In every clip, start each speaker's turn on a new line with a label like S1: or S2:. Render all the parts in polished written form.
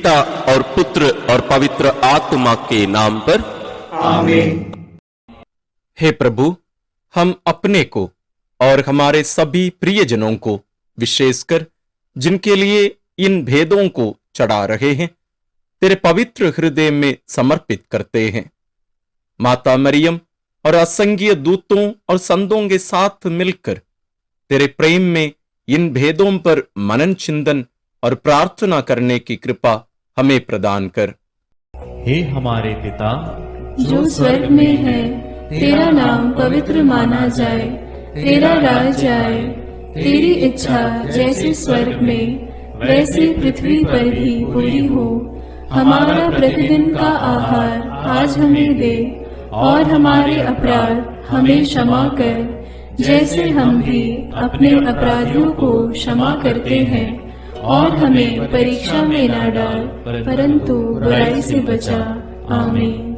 S1: पिता और पुत्र और पवित्र आत्मा के नाम पर
S2: आमीन।
S3: हे प्रभु, हम अपने को और हमारे सभी प्रियजनों को, विशेषकर जिनके लिए इन भेदों को चढ़ा रहे हैं, तेरे पवित्र हृदय में समर्पित करते हैं। माता मरियम और असंख्य दूतों और संतों के साथ मिलकर तेरे प्रेम में इन भेदों पर मनन चिंतन और प्रार्थना करने की कृपा हमें प्रदान कर।
S4: हे हमारे पिता
S2: जो स्वर्ग में है, तेरा नाम पवित्र माना जाए, तेरा राज आए, तेरी इच्छा जैसे स्वर्ग में वैसे पृथ्वी पर भी पूरी हो। हमारा प्रतिदिन का आहार आज हमें दे, और हमारे अपराध हमें क्षमा कर, जैसे हम भी अपने अपराधियों को क्षमा करते हैं, और हमें परीक्षा में न डाल, परंतु बुराई से बचा। आमीन।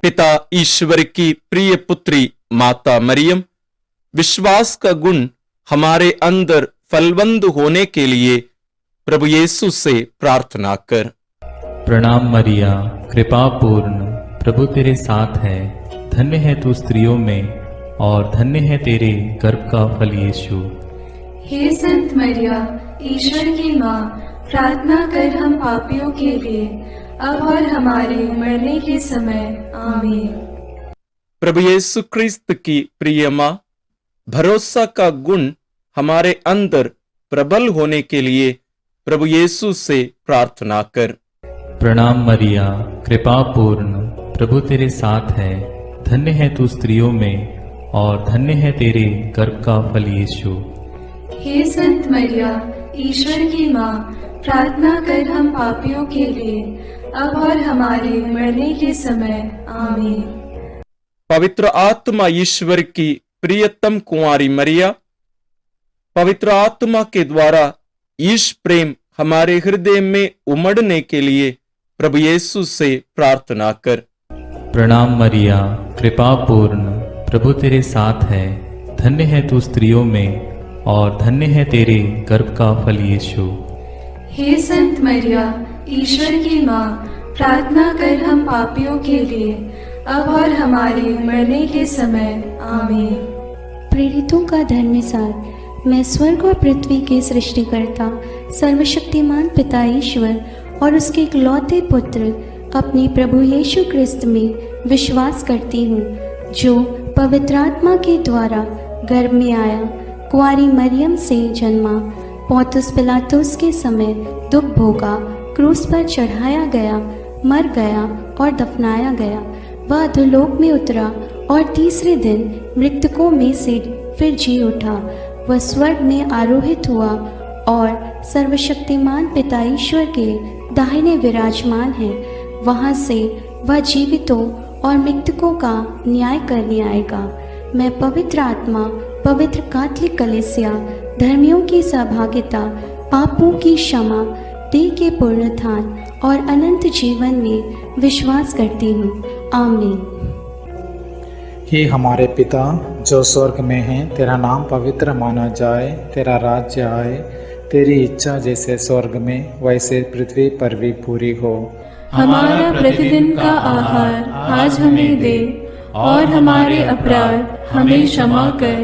S3: पिता ईश्वर की प्रिय पुत्री माता मरियम, विश्वास का गुण हमारे अंदर फलवंत होने के लिए प्रभु यीशु से प्रार्थना कर।
S4: प्रणाम मरिया, कृपा पूर्ण, प्रभु तेरे साथ है। धन्य है तू स्त्रियों में, और धन्य है तेरे गर्भ का फल यीशु।
S2: हे संत मरिया, ईश्वर की माँ, प्रार्थना कर हम पापियों के लिए, अब और हमारे मरने के समय। आमीन।
S3: प्रभु यीशु क्रिस्त की प्रिय माँ, भरोसा का गुण हमारे अंदर प्रबल होने के लिए प्रभु यीशु से प्रार्थना कर।
S4: प्रणाम मरिया, कृपा पूर्ण, प्रभु तेरे साथ है। धन्य है तू स्त्रियों में, और धन्य है तेरे गर्भ का फल यीशु।
S2: हे संत मरिया, ईश्वर की माँ, प्रार्थना कर हम पापियों के लिए, अब और हमारे मरने के समय। आमीन।
S3: पवित्र आत्मा ईश्वर की प्रियतम कुंवारी मरिया, पवित्र आत्मा के द्वारा ईश प्रेम हमारे हृदय में उमड़ने के लिए प्रभु यीशु से प्रार्थना कर।
S4: प्रणाम मरिया, कृपा पूर्ण, प्रभु तेरे साथ है। धन्य है तू स्त्रियों में, और धन्य है तेरे गर्भ का फल यीशु।
S2: हे संत मरिया, ईश्वर की माँ, प्रार्थना कर हम पापियों के लिए, अब और हमारे मरने के समय। आमीन।
S5: प्रेरितों का धर्मसार। मैं स्वर्ग और पृथ्वी के सृष्टिकर्ता सर्वशक्तिमान पिता ईश्वर और उसके इकलौते पुत्र अपने प्रभु यीशु क्रिस्त में विश्वास करती हूँ, जो पवित्र आत्मा के द्वारा गर्भ में आया, कुंवारी मरियम से जन्मा, पोंतुस पिलातुस के समय दुख भोगा, क्रूस पर चढ़ाया गया, मर गया और दफनाया गया। वह अधोलोक में उतरा और तीसरे दिन मृतकों में से फिर जी उठा। वह स्वर्ग में आरोहित हुआ और सर्वशक्तिमान पिता ईश्वर के दाहिने विराजमान है। वहाँ से वह जीवितों और मृतकों का न्याय करने आएगा। मैं पवित्र आत्मा, पवित्र कैथोलिक कलीसिया, धर्मियों की सहभागिता, पापों की क्षमा, देह के पुनरुत्थान और अनंत जीवन में विश्वास करती हूँ। आमीन।
S6: हे हमारे पिता जो स्वर्ग में है, तेरा नाम पवित्र माना जाए, तेरा राज्य आए, तेरी इच्छा जैसे स्वर्ग में वैसे पृथ्वी पर भी पूरी हो।
S2: हमारा प्रतिदिन का आहार आज हमें दे, और हमारे अपराध हमें क्षमा कर,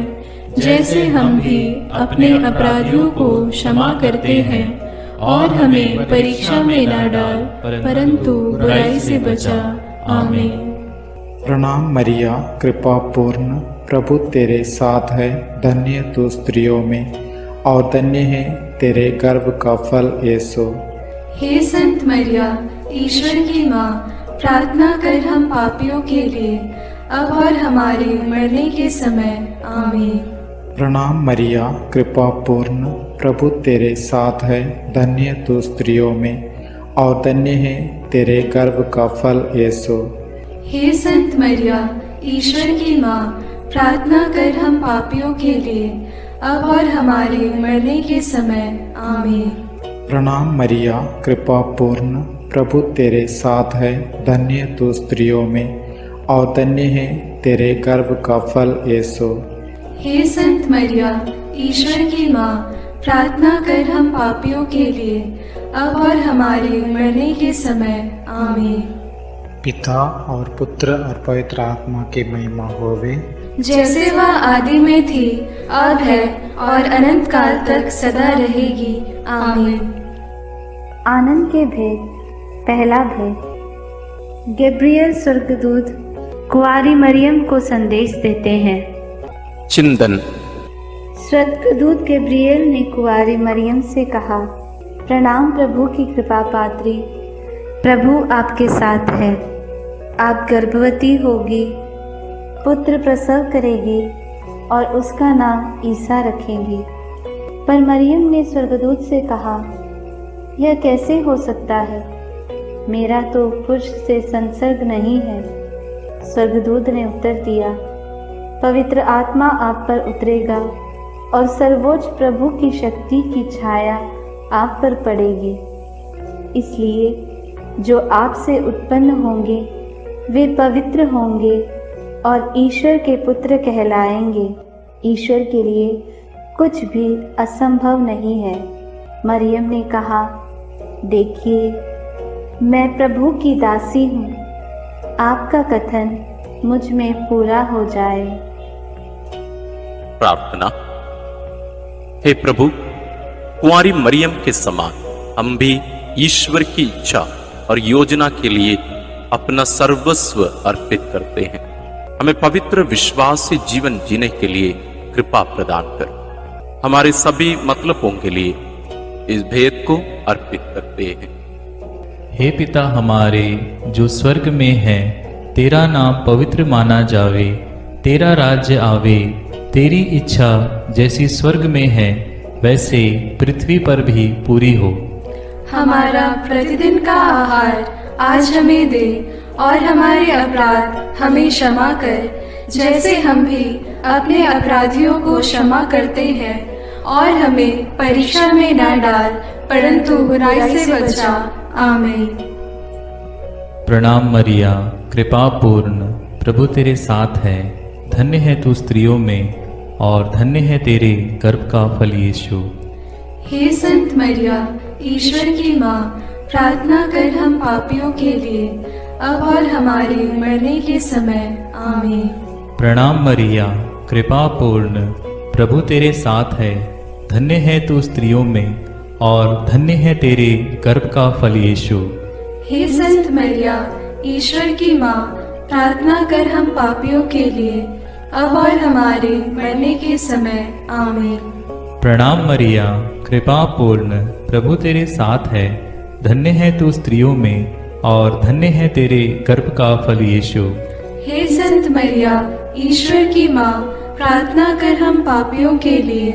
S2: जैसे हम भी अपने अपराधियों को क्षमा करते हैं, और हमें परीक्षा में न डाल, परंतु बुराई से बचा। आमीन।
S6: प्रणाम मरिया, कृपा पूर्ण, प्रभु तेरे साथ है। धन्य तू स्त्रियों में, और धन्य है तेरे गर्भ का फल यीशु।
S2: हे संत मरिया, ईश्वर की माँ, प्रार्थना कर हम पापियों के लिए, अब और हमारे मरने के समय। आमीन।
S6: प्रणाम मरिया, कृपा पूर्ण, प्रभु तेरे साथ है। धन्य तू स्त्रियों में, और धन्य है तेरे गर्भ का फल यीशु।
S2: हे संत मरिया, ईश्वर की माँ, प्रार्थना कर हम पापियों के लिए, अब और हमारे मरने के समय। आमीन।
S6: प्रणाम मरिया, कृपा पूर्ण, प्रभु तेरे साथ है। धन्य तू स्त्रियों में, और धन्य है तेरे गर्भ का फल यीशु।
S2: हे संत मरिया, ईश्वर की माँ, प्रार्थना कर हम पापियों के लिए, अब और हमारे मरने के समय आमीन।
S6: पिता और पुत्र और पवित्र आत्मा की महिमा होवे,
S2: जैसे वह आदि में थी, अब है और अनंत काल तक सदा रहेगी। आमीन।
S7: आनंद के भेद। पहला भेद। गैब्रियल स्वर्गदूत कुंवारी मरियम को संदेश देते हैं।
S1: चिंतन।
S7: स्वर्गदूत गैब्रियल ने कुंवारी मरियम से कहा, प्रणाम प्रभु की कृपा पात्री, प्रभु आपके साथ है। आप गर्भवती होगी, पुत्र प्रसव करेगी और उसका नाम ईसा रखेंगी। पर मरियम ने स्वर्गदूत से कहा, यह कैसे हो सकता है? मेरा तो पुरुष से संसर्ग नहीं है। स्वर्गदूत ने उत्तर दिया, पवित्र आत्मा आप पर उतरेगा और सर्वोच्च प्रभु की शक्ति की छाया आप पर पड़ेगी। इसलिए जो आपसे उत्पन्न होंगे वे पवित्र होंगे और ईश्वर के पुत्र कहलाएंगे। ईश्वर के लिए कुछ भी असंभव नहीं है। मरियम ने कहा, देखिए, मैं प्रभु की दासी हूँ, आपका कथन मुझ में पूरा हो जाए।
S1: प्रार्थना। हे प्रभु, कुंवारी मरियम के समान हम भी ईश्वर की इच्छा और योजना के लिए अपना सर्वस्व अर्पित करते हैं। हमें पवित्र विश्वास से जीवन जीने के लिए कृपा प्रदान कर। हमारे सभी मतलबों के लिए इस भेद को अर्पित करते हैं।
S4: हे पिता हमारे जो स्वर्ग में है, तेरा नाम पवित्र माना जावे, तेरा राज्य आवे, तेरी इच्छा जैसी स्वर्ग में है वैसे पृथ्वी पर भी पूरी हो।
S2: हमारा प्रतिदिन का आहार आज हमें दे और हमारे अपराध हमें क्षमा कर, जैसे हम भी अपने अपराधियों को क्षमा करते हैं, और हमें परीक्षा में न डाल परंतु बुराई से बचा। आमीन।
S4: प्रणाम मरिया, कृपा पूर्ण, प्रभु तेरे साथ है। धन्य है तू स्त्रियों में और धन्य है तेरे गर्भ का फल यीशु।
S2: हे संत मरिया, ईश्वर की माँ, प्रार्थना कर हम पापियों के लिए, अब और हमारे मरने के समय। आमीन।
S4: प्रणाम मरिया, कृपा पूर्ण, प्रभु तेरे साथ है। धन्य है तू स्त्रियों में और धन्य है तेरे गर्भ का फल यीशु।
S2: हे संत मरिया, ईश्वर की माँ, प्रार्थना कर हम पापियों के लिए, अब और हमारे मरने के समय। आमीन।
S4: प्रणाम मरिया, कृपा पूर्ण, प्रभु तेरे साथ है। धन्य है तू स्त्रियों में और धन्य है तेरे गर्भ का फल यीशु।
S2: हे संत मरिया, ईश्वर की माँ, प्रार्थना कर हम पापियों के लिए,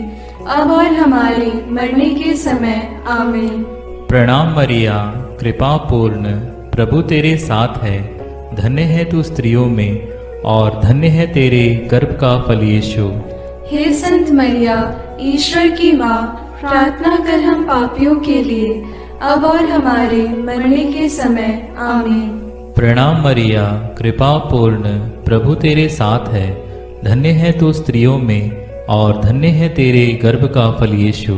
S2: अब और हमारे मरने के समय। आमीन।
S4: प्रणाम मरिया, कृपा पूर्ण, प्रभु तेरे साथ है। धन्य है तू स्त्रियों में और धन्य है तेरे गर्भ का फल यीशु।
S2: हे संत मरिया, ईश्वर की माँ, प्रार्थना कर हम पापियों के लिए, अब और हमारे मरने के समय। आमीन।
S4: प्रणाम मरिया, कृपा पूर्ण, प्रभु तेरे साथ है। धन्य है तू स्त्रियों में और धन्य है तेरे गर्भ का फल यीशु।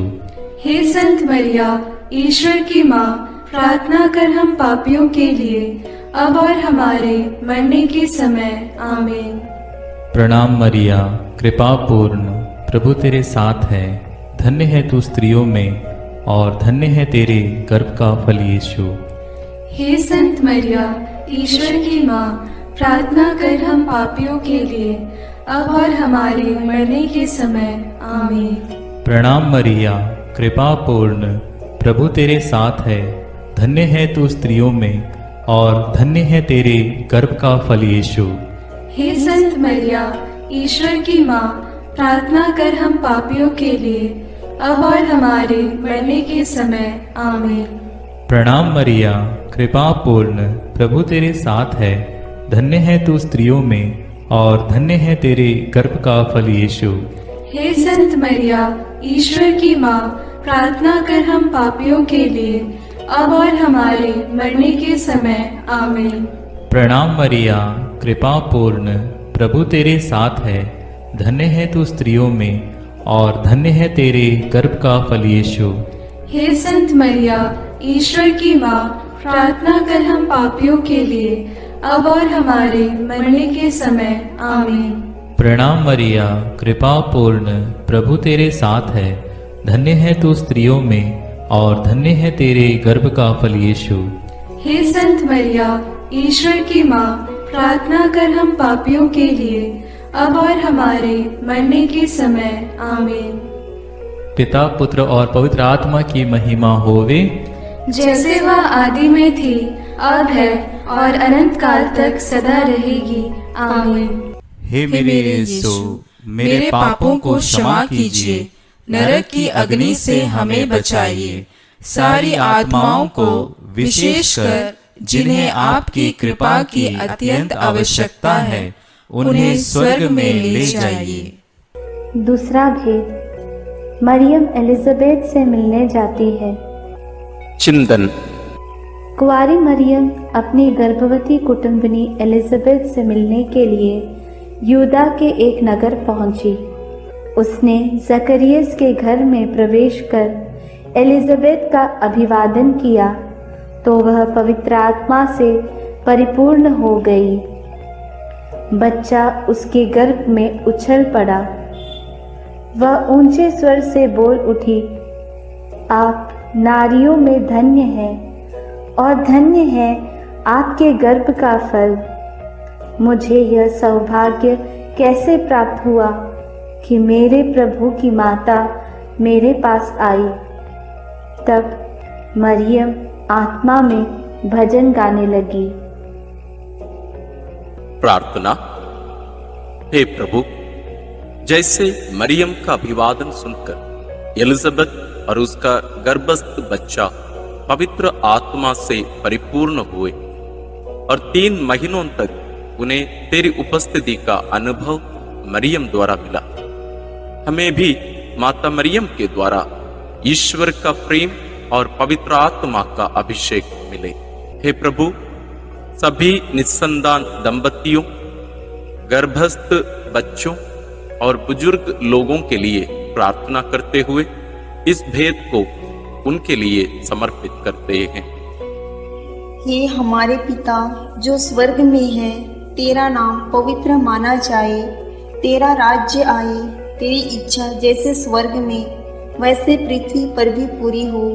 S2: हे संत मरिया, ईश्वर की माँ, प्रार्थना कर हम पापियों के लिए, अब और हमारे मरने के समय। आमीन।
S4: प्रणाम मरिया, कृपा पूर्ण, प्रभु तेरे साथ है। धन्य है तू स्त्रियों में और धन्य है तेरे गर्भ का फल यीशु।
S2: हे संत मरिया, ईश्वर की माँ, प्रार्थना कर हम पापियों के लिए, अब और हमारे मरने के समय। आमीन।
S4: प्रणाम मरिया, कृपा पूर्ण, प्रभु तेरे साथ है। धन्य है तू स्त्रियों में और धन्य है तेरे गर्भ का फल यीशु।
S2: हे संत मरिया, ईश्वर की माँ, प्रार्थना कर हम पापियों के लिए, अब और हमारे मरने के समय। आमीन।
S4: प्रणाम मरिया, कृपा पूर्ण, प्रभु तेरे साथ है। धन्य है तू स्त्रियों में और धन्य है तेरे गर्भ का फल यीशु।
S2: हे संत मरिया, ईश्वर की माँ, प्रार्थना कर हम पापियों के लिए, अब और हमारे मरने के समय। आमीन।
S4: प्रणाम मरिया, कृपा पूर्ण, प्रभु तेरे साथ है। धन्य है तू स्त्रियों में और धन्य है तेरे गर्भ का फल यीशु।
S2: हे संत मरिया, ईश्वर की माँ, प्रार्थना कर हम पापियों के लिए, अब और हमारे मरने के समय। आमीन।
S4: प्रणाम मरिया, कृपा पूर्ण, प्रभु तेरे साथ है। धन्य है तू स्त्रियों में और धन्य है तेरे गर्भ का फल यीशु।
S2: हे संत मरिया, ईश्वर की माँ, प्रार्थना कर हम पापियों के लिए, अब और हमारे मरने के समय। आमीन।
S4: पिता, पुत्र और पवित्र आत्मा की महिमा होवे,
S2: जैसे वह आदि में थी, अब है और अनंत काल तक सदा रहेगी। आमीन।
S8: हे मेरे यीशु, मेरे पापों को क्षमा कीजिए, नरक की अग्नि से हमें बचाइए, सारी आत्माओं को, विशेषकर जिन्हें आपकी कृपा की अत्यंत आवश्यकता है, उन्हें स्वर्ग में ले जाइए।
S7: दूसरा भेद, मरियम एलिजाबेथ से मिलने जाती है।
S1: चिंतन।
S7: कुंवारी मरियम अपनी गर्भवती कुटुंबनी एलिजाबेथ से मिलने के लिए यूदा के एक नगर पहुंची। उसने जकरियस के घर में प्रवेश कर एलिजाबेथ का अभिवादन किया तो वह पवित्र आत्मा से परिपूर्ण हो गई। बच्चा उसके गर्भ में उछल पड़ा। वह ऊंचे स्वर से बोल उठी, आप नारियों में धन्य हैं और धन्य है आपके गर्भ का फल। मुझे यह सौभाग्य कैसे प्राप्त हुआ कि मेरे प्रभु की माता मेरे पास आई। तब मरियम आत्मा में भजन गाने लगी।
S1: प्रार्थना। हे प्रभु, जैसे मरियम का अभिवादन सुनकर एलिजाबेथ और उसका गर्भस्थ बच्चा पवित्र आत्मा से परिपूर्ण हुए और 3 महीनों तक उन्हें तेरी उपस्थिति का अनुभव मरियम द्वारा मिला, हमें भी माता मरियम के द्वारा ईश्वर का प्रेम और पवित्र आत्मा का अभिषेक मिले। हे प्रभु, सभी निस्संतान दंपतियों, गर्भस्थ बच्चों और बुजुर्ग लोगों के लिए प्रार्थना करते हुए इस भेद को उनके लिए समर्पित करते हैं।
S9: हे हमारे पिता जो स्वर्ग में है, तेरा नाम पवित्र माना जाए, तेरा राज्य आए, तेरी इच्छा जैसे स्वर्ग में वैसे पृथ्वी पर भी पूरी हो।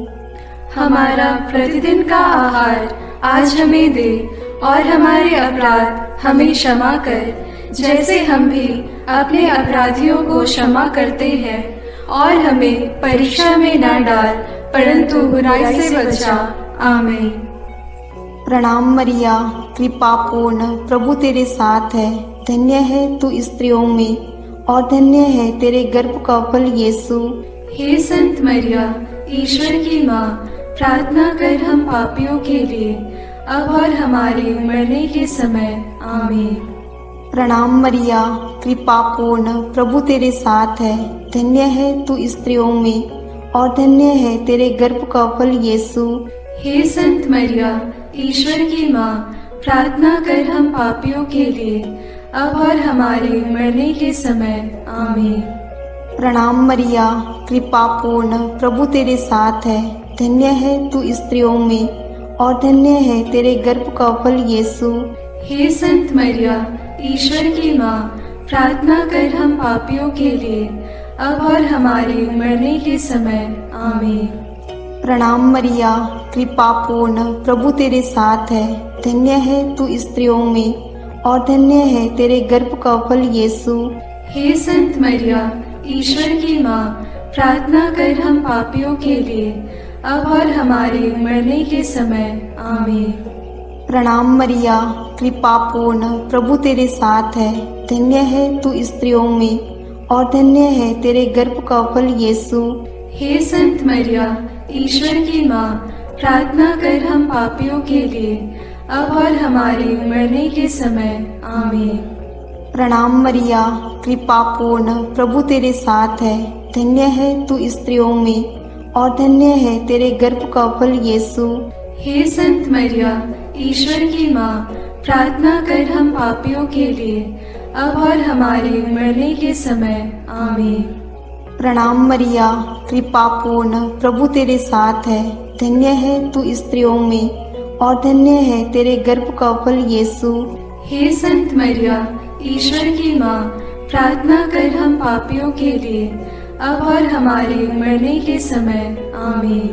S2: हमारा प्रतिदिन का आहार आज हमें दे और हमारे अपराध हमें क्षमा कर, जैसे हम भी अपने अपराधियों को क्षमा करते हैं, और हमें परीक्षा में न डाल परंतु बुराई से बचा। आमीन।
S9: प्रणाम मरिया, कृपा पूर्ण, प्रभु तेरे साथ है। धन्य है तू स्त्रियों में और धन्य है तेरे गर्भ का फल यीशु।
S2: हे संत मरिया, ईश्वर की माँ, प्रार्थना कर हम पापियों के लिए, अब और हमारे मरने के समय। आमीन।
S9: प्रणाम मरिया, कृपा पूर्ण, प्रभु तेरे साथ है। धन्य है तू स्त्रियों में और धन्य है तेरे गर्भ का फल यीशु।
S2: हे संत मरिया, ईश्वर की माँ, प्रार्थना कर हम पापियों के लिए, अब और हमारे मरने के समय। आमीन।
S9: प्रणाम मरिया, कृपा पूर्ण, प्रभु तेरे साथ है। धन्य है तू स्त्रियों में और धन्य है तेरे गर्भ का फल यीशु।
S2: हे संत मरिया, ईश्वर की माँ, प्रार्थना कर हम पापियों के लिए, अब और हमारे मरने के समय। आमीन।
S9: प्रणाम मरिया, कृपा पूर्ण, प्रभु तेरे साथ है। धन्य है तू स्त्रियों में और धन्य है तेरे गर्भ का फल यीशु।
S2: हे संत मरिया, ईश्वर की माँ, प्रार्थना कर हम पापियों के लिए, अब और हमारे मरने के समय। आमीन।
S9: प्रणाम मरिया, कृपा पूर्ण, प्रभु तेरे साथ है। धन्य है तू स्त्रियों में और धन्य है तेरे गर्भ का फल यीशु।
S2: हे संत मरिया, ईश्वर की माँ, प्रार्थना कर हम पापियों के लिए, अब और हमारे मरने के समय। आमीन।
S9: प्रणाम मरिया, कृपा पूर्ण, प्रभु तेरे साथ है। धन्य है तू स्त्रियों में और धन्य है तेरे गर्भ का फल यीशु।
S2: हे संत मरिया, ईश्वर की माँ, प्रार्थना कर हम पापियों के लिए, अब और हमारे मरने के समय। आमीन।
S9: प्रणाम मरिया, कृपा पूर्ण, प्रभु तेरे साथ है। धन्य है तू स्त्रियों में और धन्य है तेरे गर्भ का फल यीशु।
S2: हे संत मरिया, ईश्वर की माँ, प्रार्थना कर हम पापियों के लिए, अब और हमारे मरने के समय। आमीन।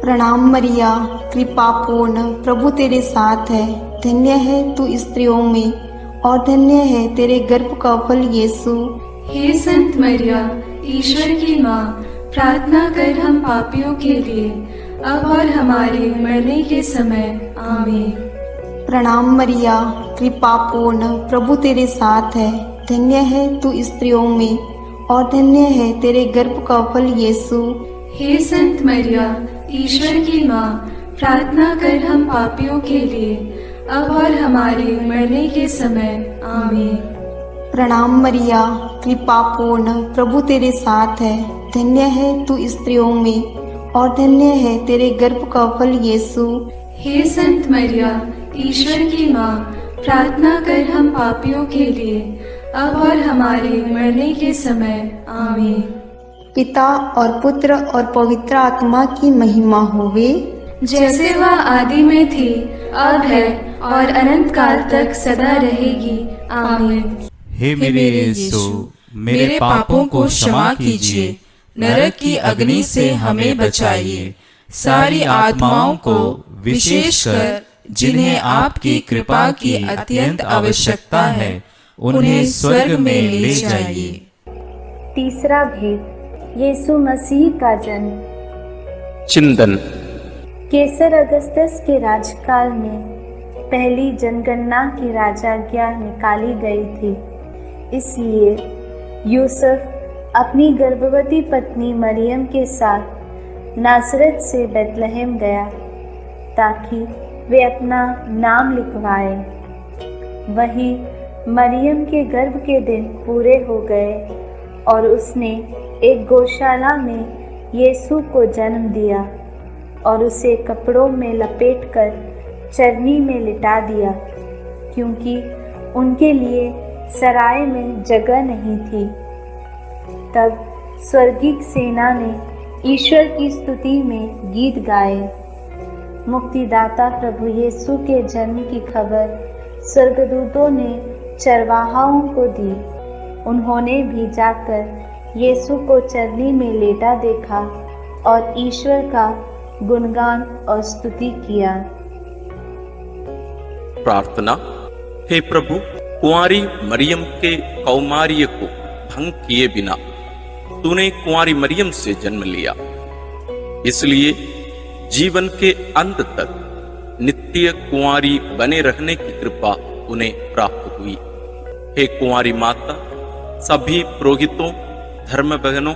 S9: प्रणाम मरिया, कृपा पूर्ण, प्रभु तेरे साथ है, धन्य है तू स्त्रियों में और धन्य है तेरे गर्भ का फल यीशु।
S2: हे संत मरिया, ईश्वर की माँ, प्रार्थना कर हम पापियों के लिए, अब और हमारे मरने के समय। आमीन।
S9: प्रणाम मरिया, कृपा पूर्ण, प्रभु तेरे साथ है, धन्य है तू स्त्रियों में और धन्य है तेरे गर्भ का फल यीशु।
S2: हे संत मरिया, ईश्वर की माँ, प्रार्थना कर हम पापियों के लिए, अब और हमारे मरने के समय। आमीन।
S9: प्रणाम मरिया, कृपा पूर्ण, प्रभु तेरे साथ है, धन्य है तू स्त्रियों में और धन्य है तेरे गर्भ का फल यीशु।
S2: हे संत मरिया, ईश्वर की माँ, प्रार्थना कर हम पापियों के लिए, अब और हमारे मरने के समय। आमीन।
S9: पिता और पुत्र और पवित्र आत्मा की महिमा होवे,
S2: जैसे वह आदि में थी, अब है और अनंत काल तक सदा रहेगी। आमीन।
S8: हे मेरे यीशु, मेरे पापों को क्षमा कीजिए, नरक की अग्नि से हमें बचाइए, सारी आत्माओं को, विशेषकर जिन्हें आपकी कृपा की अत्यंत आवश्यकता है, उन्हें स्वर्ग में ले जाइए।
S7: तीसरा भेद, यीशु मसीह का जन्म।
S1: चिंतन।
S7: केसर अगस्तस के राजकाल में पहली जनगणना की राजाज्ञा निकाली गई थी, इसलिए यूसुफ अपनी गर्भवती पत्नी मरियम के साथ नासरत से बेतलहम गया ताकि वे अपना नाम लिखवाए। वहीं मरियम के गर्भ के दिन पूरे हो गए और उसने एक गौशाला में यीशु को जन्म दिया और उसे कपड़ों में लपेटकर चरनी में लिटा दिया, क्योंकि उनके लिए सराय में जगह नहीं थी। तब स्वर्गीय सेना ने ईश्वर की स्तुति में गीत गाए। मुक्तिदाता प्रभु यीशु के जन्म की खबर स्वर्गदूतों ने चरवाहाओं को दी। उन्होंने भी जाकर यीशु को चरनी में लेटा देखा और ईश्वर का गुणगान और स्तुति किया।
S1: प्रार्थना। हे प्रभु, कुंवारी मरियम के कौमार्य को भंग किए बिना तूने कुंवारी मरियम से जन्म लिया, इसलिए जीवन के अंत तक नित्य कुंवारी बने रहने की कृपा उन्हें प्राप्त हुई। हे कुंवारी माता, सभी पुरोहितों, धर्म बहनों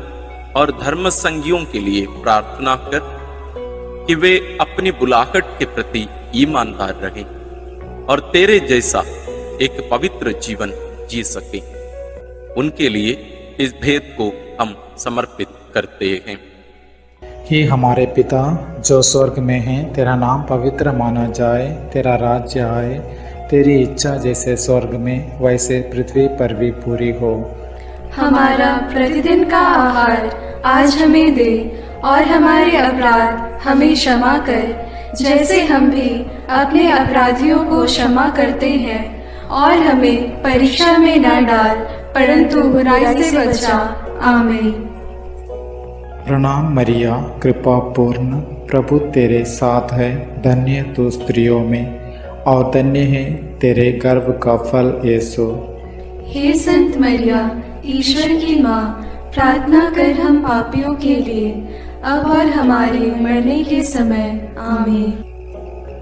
S1: और धर्म संगियों के लिए प्रार्थना कर कि वे अपनी बुलाहट के प्रति ईमानदार रहें और तेरे जैसा एक पवित्र जीवन जी सके। उनके लिए इस भेद को हम समर्पित करते हैं।
S6: हे हमारे पिता जो स्वर्ग में है, तेरा नाम पवित्र माना जाए, तेरा राज्य आए, तेरी इच्छा जैसे स्वर्ग में वैसे पृथ्वी पर भी पूरी हो।
S2: हमारा प्रतिदिन का आहार आज हमें दे और हमारे अपराध हमें क्षमा कर, जैसे हम भी अपने अपराधियों को क्षमा करते हैं, और हमें परीक्षा में न डाल परंतु बुराई से बचा। आमीन।
S6: प्रणाम मरिया, कृपा पूर्ण, प्रभु तेरे साथ है, धन्य तू स्त्रियों में और धन्य है तेरे गर्भ का फल यीशु।
S2: हे संत मरिया, ईश्वर की माँ, प्रार्थना कर हम पापियों के लिए, अब और हमारे मरने के समय। आमीन।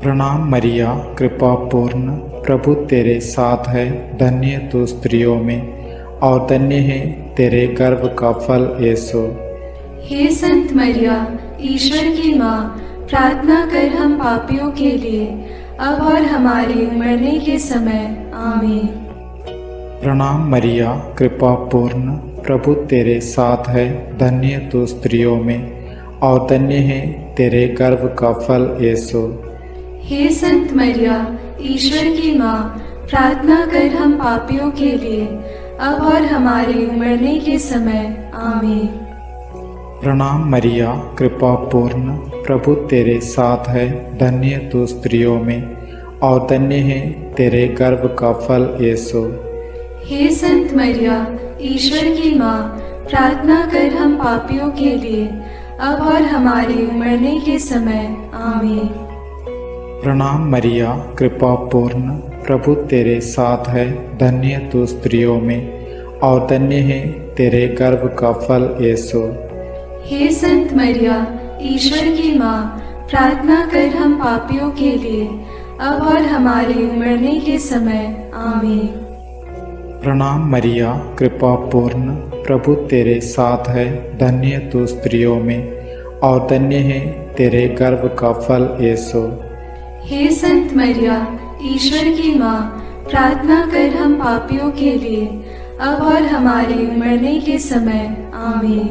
S6: प्रणाम मरिया, कृपा पूर्ण, प्रभु तेरे साथ है, धन्य तू स्त्रियों में और धन्य है तेरे गर्भ का फल यीशु।
S2: हे संत मरिया, ईश्वर की माँ, प्रार्थना कर हम पापियों के लिए, अब और हमारे मरने के समय। आमीन।
S6: प्रणाम मरिया, कृपा पूर्ण, प्रभु तेरे साथ है, धन्य तू स्त्रियों में और धन्य है तेरे गर्भ का फल यीशु।
S2: हे संत मरिया, ईश्वर की माँ, प्रार्थना कर हम पापियों के लिए, अब और हमारे मरने के समय। आमीन।
S6: प्रणाम मरिया, कृपा पूर्ण, प्रभु तेरे साथ है, धन्य तू स्त्रियों में और धन्य है तेरे गर्भ का फल यीशु।
S2: हे संत मरिया, ईश्वर की माँ, प्रार्थना कर हम पापियों के लिए, अब और हमारे मरने के समय। आमीन।
S6: प्रणाम मरिया, कृपा पूर्ण, प्रभु तेरे साथ है, धन्य तू स्त्रियों में और धन्य है तेरे गर्भ का फल यीशु।
S2: हे संत मरिया, ईश्वर की माँ, प्रार्थना कर हम पापियों के लिए, अब और हमारे मरने के समय। आमीन।
S6: प्रणाम मरिया, कृपा पूर्ण, प्रभु तेरे साथ है, धन्य तू स्त्रियों में और धन्य है तेरे गर्भ का फल यीशु।
S2: हे संत मरिया, ईश्वर की माँ, प्रार्थना कर हम पापियों के लिए, अब और हमारे मरने के समय। आमीन।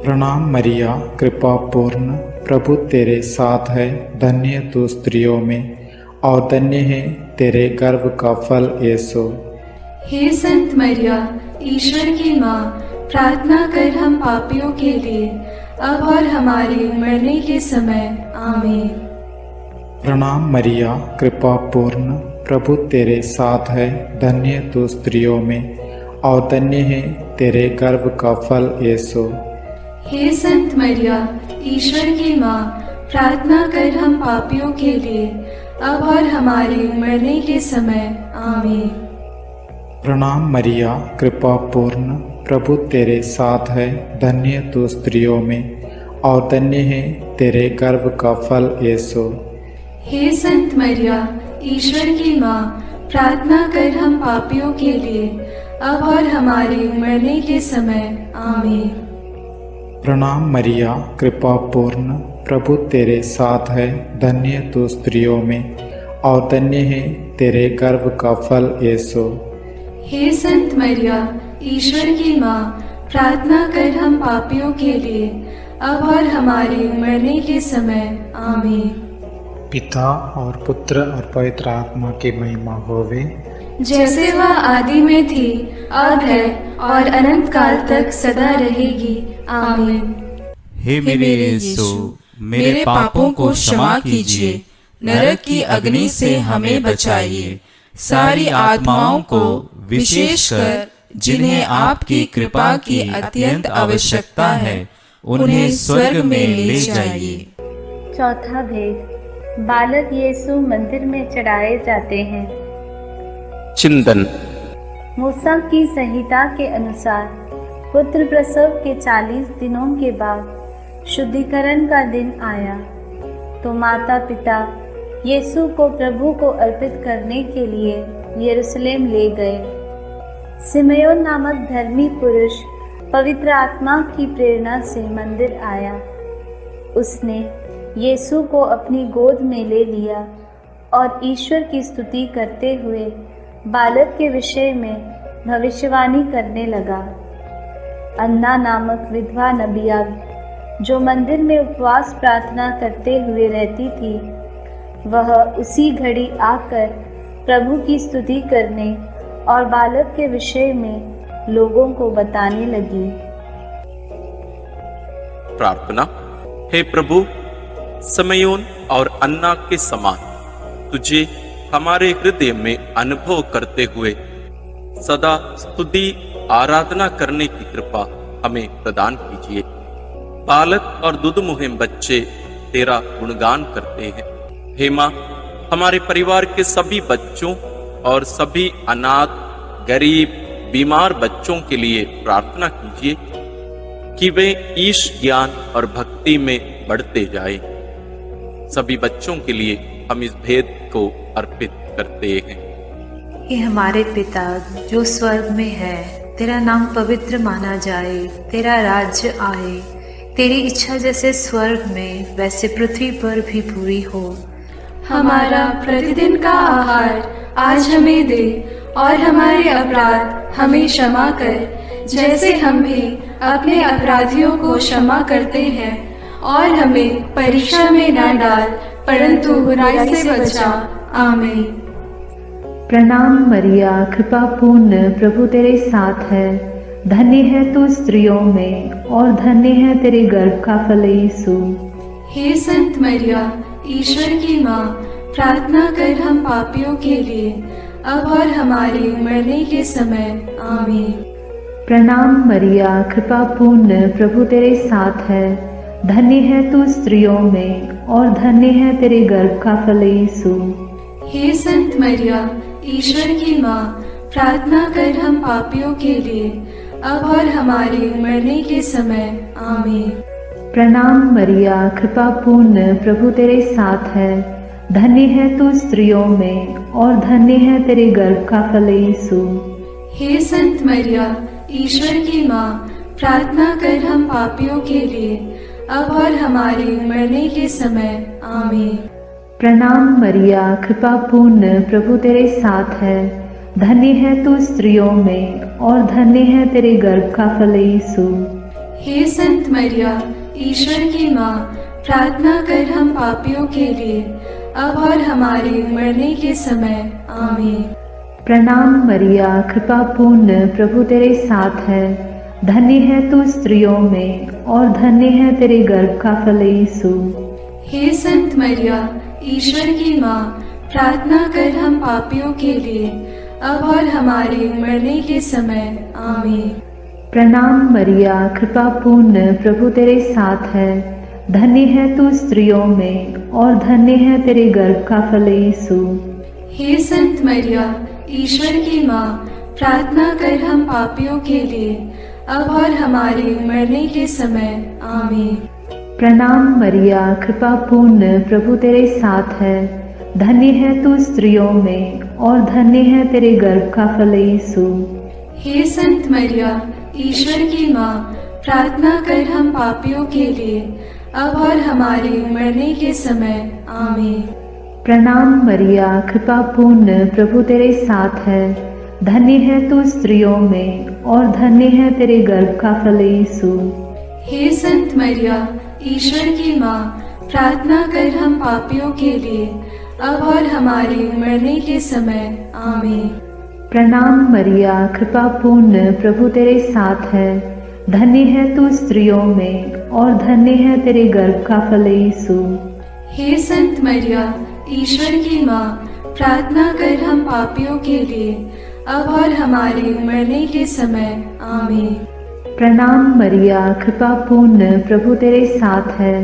S6: प्रणाम मरिया, कृपा पूर्ण, प्रभु तेरे साथ है, धन्य तू स्त्रियों में और धन्य है तेरे गर्भ का फल यीशु।
S2: हे संत मरिया, ईश्वर की माँ, प्रार्थना कर हम पापियों के लिए, अब और हमारे मरने के समय। आमीन।
S6: प्रणाम मरिया, कृपा पूर्ण, प्रभु तेरे साथ है, धन्य तू स्त्रियों में और धन्य है तेरे गर्भ का फल यीशु।
S2: हे संत मरिया, ईश्वर की माँ, प्रार्थना कर हम पापियों के लिए, अब और हमारे मरने के समय। आमीन।
S6: प्रणाम मरिया, कृपा पूर्ण, प्रभु तेरे साथ है, धन्य तू स्त्रियों में और धन्य है तेरे गर्भ का फल यीशु।
S2: हे संत मरिया, ईश्वर की माँ, प्रार्थना कर हम पापियों के लिए, अब और हमारे मरने के समय। आमीन।
S6: प्रणाम मरिया, कृपा पूर्ण, प्रभु तेरे साथ है, धन्य तू स्त्रियों में और धन्य है तेरे गर्भ का फल यीशु।
S2: हे संत मरिया, ईश्वर की माँ, प्रार्थना कर हम पापियों के लिए, अब और हमारे मरने के समय। आमीन।
S6: पिता और पुत्र और पवित्र आत्मा की महिमा होवे,
S2: जैसे वह आदि में थी, अब है और अनंत काल तक सदा रहेगी। आमीन।
S8: हे मेरे यीशु, मेरे पापों को क्षमा कीजिए, नरक की अग्नि से हमें बचाइए, सारी आत्माओं को विशेषकर जिन्हें आपकी कृपा की अत्यंत आवश्यकता है, उन्हें स्वर्ग में ले जाइए।
S7: चौथा भेद, बालक यीशु मंदिर में चढ़ाए जाते हैं।
S1: चिंतन।
S7: मूसा की संहिता के अनुसार पुत्र प्रसव के 40 दिनों के बाद शुद्धिकरण का दिन आया, तो माता पिता यीशु को प्रभु को अर्पित करने के लिए यरूशलेम ले गए। सिमयोन नामक धर्मी पुरुष पवित्र आत्मा की प्रेरणा से मंदिर आया। उसने यीशु को अपनी गोद में ले लिया और ईश्वर की स्तुति करते हुए बालक के विषय में भविष्यवाणी करने लगा। अन्ना नामक विधवा नबिया, जो मंदिर में उपवास प्रार्थना करते हुए रहती थी, वह उसी घड़ी आकर प्रभु की स्तुति करने और बालक के विषय में लोगों को बताने लगी।
S1: प्रार्थना। हे प्रभु, समयोन और अन्ना के समान तुझे हमारे हृदय में अनुभव करते हुए सदा स्तुति आराधना करने की कृपा हमें प्रदान कीजिए। बालक और दुध मुहिम बच्चे तेरा गुणगान करते हैं। हे माँ, हमारे परिवार के सभी बच्चों और सभी अनाथ, गरीब, बीमार बच्चों के लिए प्रार्थना कीजिए कि वे ईश ज्ञान और भक्ति में बढ़ते जाएं। सभी बच्चों के लिए हम इस भेद को अर्पित करते हैं।
S10: हे हमारे पिता जो स्वर्ग में है, तेरा नाम पवित्र माना जाए, तेरा राज्य आए, तेरी इच्छा जैसे स्वर्ग में वैसे पृथ्वी पर भी पूरी हो।
S2: हमारा प्रतिदिन का आहार आज हमें दे और हमारे अपराध हमें क्षमा कर, जैसे हम भी अपने अपराधियों को क्षमा करते हैं, और हमें परीक्षा में न डाल परंतु बुराई से बचा। आमीन।
S11: प्रणाम मरिया, कृपा पूर्ण, प्रभु तेरे साथ है,
S10: धन्य है तू स्त्रियों में और धन्य है तेरे गर्भ का फल यीशु।
S2: हे संत मरिया, ईश्वर की माँ, प्रार्थना कर हम पापियों के लिए, अब और हमारे मरने के समय। आमीन।
S10: प्रणाम मरिया, कृपा पूर्ण, प्रभु तेरे साथ है। धन्य है तू स्त्रियों में और धन्य है तेरे गर्भ का फल यीशु।
S2: हे संत मरिया, ईश्वर की माँ, प्रार्थना कर हम पापियों के लिए, अब और हमारे मरने के समय। आमीन।
S10: प्रणाम मरिया, कृपा पूर्ण, प्रभु तेरे साथ है। धन्य है तू स्त्रियों में और धन्य है तेरे गर्भ का फल यीशु।
S2: हे संत मरिया, ईश्वर की माँ, प्रार्थना कर हम पापियों के लिए, अब और हमारे मरने के समय। आमीन।
S10: प्रणाम मरिया, कृपा पूर्ण, प्रभु तेरे साथ है। धन्य है तू स्त्रियों में और धन्य है तेरे गर्भ का फल यीशु।
S2: हे संत मरिया, ईश्वर की माँ, प्रार्थना कर हम पापियों के लिए, अब और हमारे मरने के समय। आमीन।
S10: प्रणाम मरिया, कृपा पूर्ण, प्रभु तेरे साथ है। धन्य है तू स्त्रियों में और धन्य है तेरे गर्भ का फल यीशु।
S2: हे संत मरिया, ईश्वर की माँ, प्रार्थना कर हम पापियों के लिए, अब और हमारे मरने के समय। आमीन।
S10: प्रणाम मरिया, कृपा पूर्ण, प्रभु तेरे साथ है। धन्य है तू स्त्रियों में और धन्य है तेरे गर्भ का फल यीशु।
S2: हे संत मरिया, ईश्वर की माँ, प्रार्थना कर हम पापियों के लिए, अब और हमारे मरने के समय। आमीन।
S10: प्रणाम मरिया, कृपा पूर्ण, प्रभु तेरे साथ है। धन्य है तू स्त्रियों में और धन्य है तेरे गर्भ का फल यीशु।
S2: हे संत मरिया, ईश्वर की माँ, प्रार्थना कर हम पापियों के लिए, अब और हमारे मरने के समय। आमीन।
S10: प्रणाम मरिया, कृपा पूर्ण, प्रभु तेरे साथ है। धन्य है तू स्त्रियों में और धन्य है तेरे गर्भ का फल यीशु।
S2: हे संत मरिया, ईश्वर की माँ, प्रार्थना कर हम पापियों के लिए, अब और हमारे मरने के समय। आमीन।
S10: प्रणाम मरिया, कृपा पूर्ण, प्रभु तेरे साथ है। धन्य है तू स्त्रियों में और धन्य है तेरे गर्भ का फल यीशु।
S2: हे संत मरिया, ईश्वर की माँ, प्रार्थना कर हम पापियों के लिए, अब और हमारे मरने के समय। आमीन।
S10: प्रणाम मरिया, कृपा पूर्ण, प्रभु तेरे साथ है।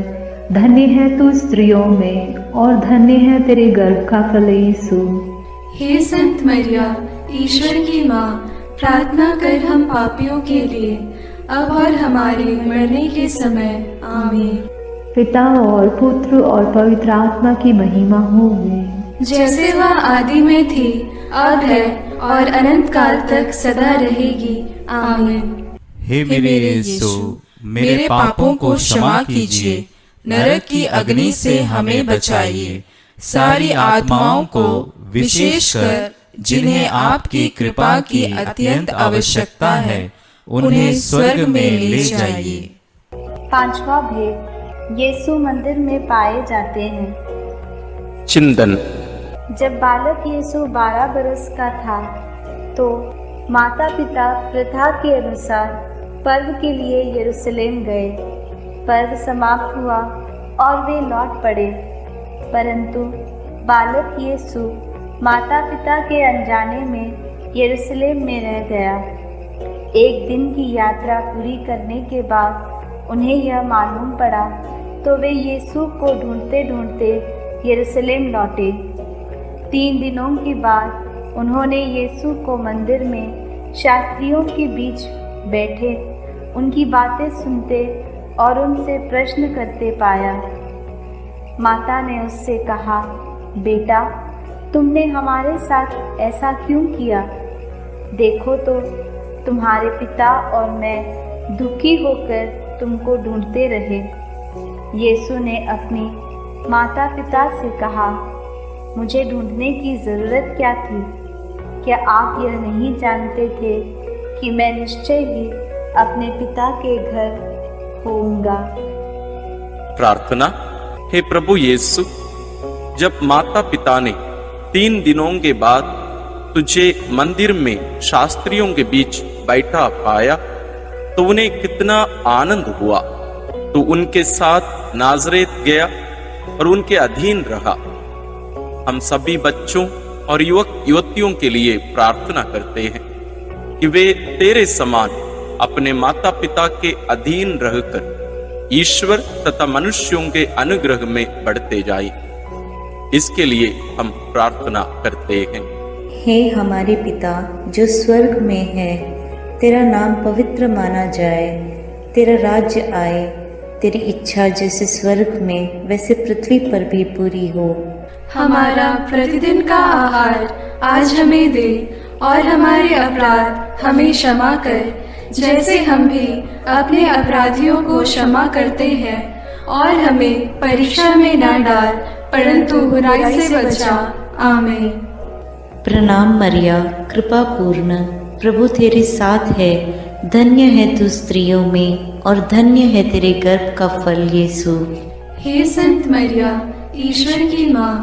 S10: धन्य है तू स्त्रियों में और धन्य है तेरे गर्भ का फल यीशु।
S2: हे संत मरिया, ईश्वर की माँ, प्रार्थना कर हम पापियों के लिए, अब और हमारे मरने के समय। आमीन।
S10: पिता और पुत्र और पवित्र आत्मा की महिमा होवे,
S2: जैसे वह आदि में थी, अब है और अनंत काल तक सदा रहेगी। आमीन।
S8: हे मेरे यीशु, मेरे पापों को क्षमा कीजिए, नरक की अग्नि से हमें बचाइए, सारी आत्माओं को, विशेषकर जिन्हें आपकी कृपा की अत्यंत आवश्यकता है, उन्हें स्वर्ग में ले जाइए।
S7: पांचवा भेद, यीशु मंदिर में पाए जाते हैं।
S1: चिंतन।
S7: जब बालक यीशु 12 बरस का था तो माता पिता प्रथा के अनुसार पर्व के लिए यरूशलेम गए। पर्व समाप्त हुआ और वे लौट पड़े, परंतु बालक यीशु माता पिता के अनजाने में यरूशलेम में रह गया। एक दिन की यात्रा पूरी करने के बाद उन्हें यह मालूम पड़ा तो वे यीशु को ढूंढते ढूंढते यरूशलेम लौटे। 3 दिनों के बाद उन्होंने यीशु को मंदिर में शास्त्रियों के बीच बैठे उनकी बातें सुनते और उनसे प्रश्न करते पाया। माता ने उससे कहा, बेटा, तुमने हमारे साथ ऐसा क्यों किया? देखो तो तुम्हारे पिता और मैं दुखी होकर तुमको ढूंढते रहे। यीशु ने अपनी माता पिता से कहा, मुझे ढूंढने की ज़रूरत क्या थी? क्या आप यह नहीं जानते थे कि मैं निश्चय ही अपने पिता के घर होऊंगा?
S1: प्रार्थना। हे प्रभु यीशु, जब माता पिता ने 3 दिनों के बाद तुझे मंदिर में शास्त्रियों के बीच बैठा पाया तो उन्हें कितना आनंद हुआ। तो उनके साथ नाजरेत गया और उनके अधीन रहा। हम सभी बच्चों और युवक युवतियों के लिए प्रार्थना करते हैं कि वे तेरे समान अपने माता पिता के अधीन रहकर ईश्वर तथा मनुष्यों के अनुग्रह में बढ़ते जाएं। इसके लिए हम प्रार्थना करते हैं।
S7: हे हमारे पिता जो स्वर्ग में है, तेरा नाम पवित्र माना जाए, तेरा राज्य आए, तेरी इच्छा जैसे स्वर्ग में वैसे पृथ्वी पर भी पूरी हो।
S2: हमारा प्रतिदिन का आहार आज हमें दे और हमारे अपराध हमें क्षमा कर, जैसे हम भी अपने अपराधियों को क्षमा करते हैं, और हमें परीक्षा में न डाल परंतु बुराई से बचा। आमीन।
S7: प्रणाम मरिया, कृपा पूर्ण, प्रभु तेरे साथ है, धन्य है तू स्त्रियों में और धन्य है तेरे गर्भ का फल यीशु।
S2: हे संत मरिया, ईश्वर की माँ,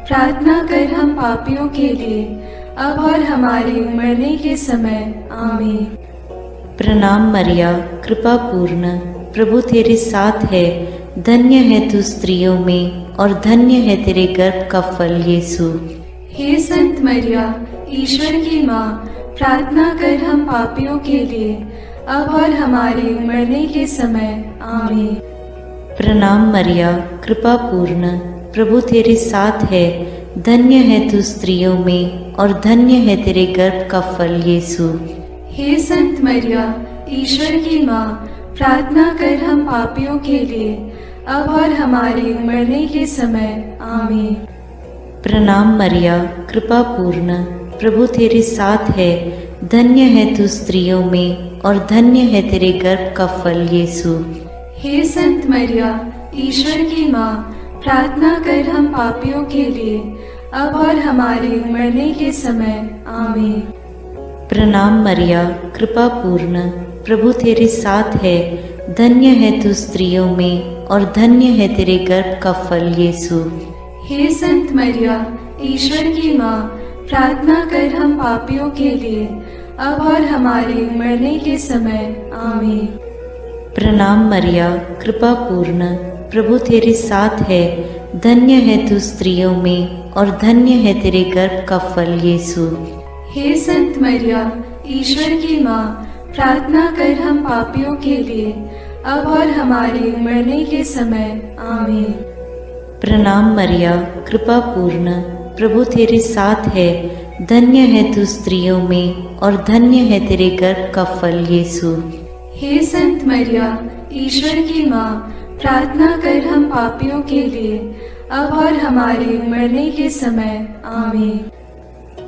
S2: प्रार्थना कर हम पापियों के लिए अब और हमारे मरने के समय। आमीन।
S7: प्रणाम मरिया, कृपा पूर्ण, प्रभु तेरे साथ है, धन्य है तू स्त्रियों में और धन्य है तेरे गर्भ का फल यीशु।
S2: हे संत मरिया, ईश्वर की माँ, प्रार्थना कर हम पापियों के लिए अब और हमारे मरने के समय। आमीन।
S7: प्रणाम मरिया, कृपा पूर्ण, प्रभु तेरे साथ है, धन्य है तू स्त्रियों में और धन्य है तेरे गर्भ का फल यीशु।
S2: हे संत मरिया, ईश्वर की माँ, प्रार्थना कर हम पापियों के लिए अब और हमारे मरने के समय। आमीन।
S7: प्रणाम मरिया, कृपा पूर्ण, प्रभु तेरे साथ है, धन्य है तू स्त्रियों में और धन्य है तेरे गर्भ का फल यीशु।
S2: हे संत मरिया, ईश्वर की माँ, प्रार्थना कर हम पापियों के लिए अब और हमारे मरने के समय। आमीन।
S7: प्रणाम मरिया, कृपा पूर्ण, प्रभु तेरे साथ है, धन्य है तू स्त्रियों में और धन्य है तेरे गर्भ का फल यीशु।
S2: हे संत मरिया, ईश्वर की माँ, प्रार्थना कर हम पापियों के लिए अब और हमारे मरने के समय। आमीन।
S7: प्रणाम मरिया, कृपा पूर्ण, प्रभु तेरे साथ है, धन्य है तू स्त्रियों में और धन्य है तेरे गर्भ का फल यीशु।
S2: हे संत मरिया, ईश्वर की माँ, प्रार्थना कर हम पापियों के लिए अब और हमारे मरने के समय। आमीन।
S7: प्रणाम मरिया, कृपा पूर्ण, प्रभु तेरे साथ है, धन्य है तू स्त्रियों में और धन्य है तेरे गर्भ का फल यीशु।
S2: हे संत मरिया, ईश्वर की माँ, प्रार्थना कर हम पापियों के लिए अब और हमारे मरने के समय। आमीन।